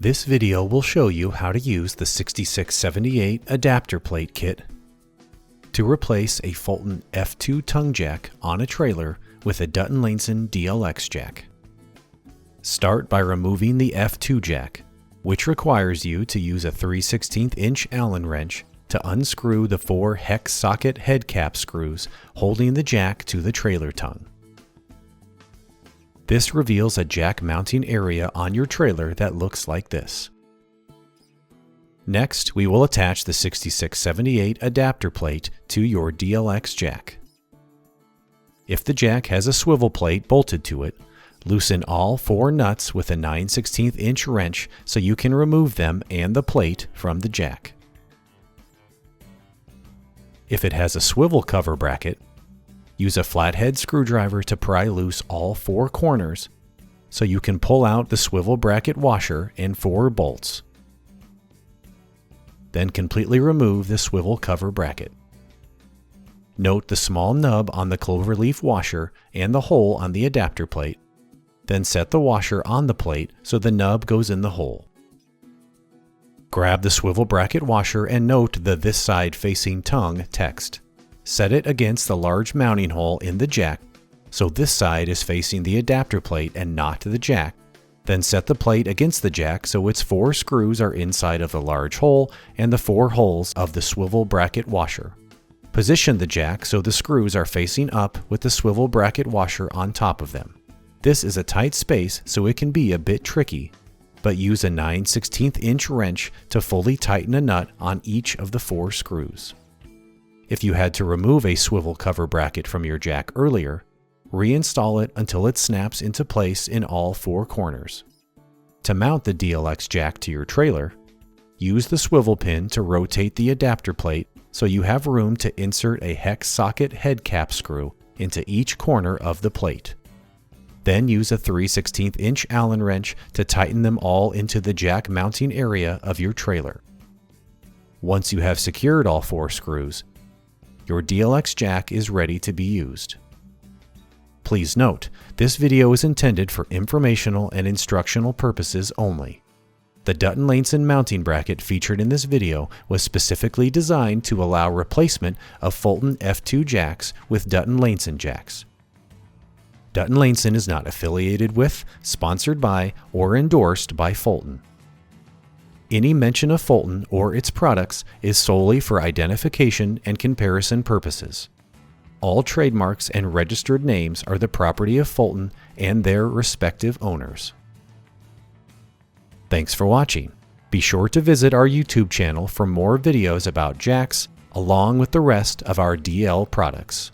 This video will show you how to use the 6678 adapter plate kit to replace a Fulton F2 tongue jack on a trailer with a Dutton-Lainson DLx jack. Start by removing the F2 jack, which requires you to use a 3/16" Allen wrench to unscrew the 4 hex socket head cap screws holding the jack to the trailer tongue. This reveals a jack mounting area on your trailer that looks like this. Next, we will attach the 6678 adapter plate to your DLx jack. If the jack has a swivel plate bolted to it, loosen all 4 nuts with a 9/16" wrench so you can remove them and the plate from the jack. If it has a swivel cover bracket, use a flathead screwdriver to pry loose all 4 corners so you can pull out the swivel bracket washer and 4 bolts. Then completely remove the swivel cover bracket. Note the small nub on the cloverleaf washer and the hole on the adapter plate. Then set the washer on the plate so the nub goes in the hole. Grab the swivel bracket washer and note the "this side facing tongue" text. Set it against the large mounting hole in the jack so this side is facing the adapter plate and not the jack. Then set the plate against the jack so its 4 screws are inside of the large hole and the 4 holes of the swivel bracket washer. Position the jack so the screws are facing up with the swivel bracket washer on top of them. This is a tight space so it can be a bit tricky, but use a 9/16" wrench to fully tighten a nut on each of the 4 screws. If you had to remove a swivel cover bracket from your jack earlier, reinstall it until it snaps into place in all 4 corners. To mount the DLx jack to your trailer, use the swivel pin to rotate the adapter plate so you have room to insert a hex socket head cap screw into each corner of the plate. Then use a 3/16" Allen wrench to tighten them all into the jack mounting area of your trailer. Once you have secured all 4 screws, your DLx jack is ready to be used. Please note, this video is intended for informational and instructional purposes only. The Dutton-Lainson mounting bracket featured in this video was specifically designed to allow replacement of Fulton F2 jacks with Dutton-Lainson jacks. Dutton-Lainson is not affiliated with, sponsored by, or endorsed by Fulton. Any mention of Fulton or its products is solely for identification and comparison purposes. All trademarks and registered names are the property of Fulton and their respective owners. Thanks for watching. Be sure to visit our YouTube channel for more videos about jacks, along with the rest of our DL products.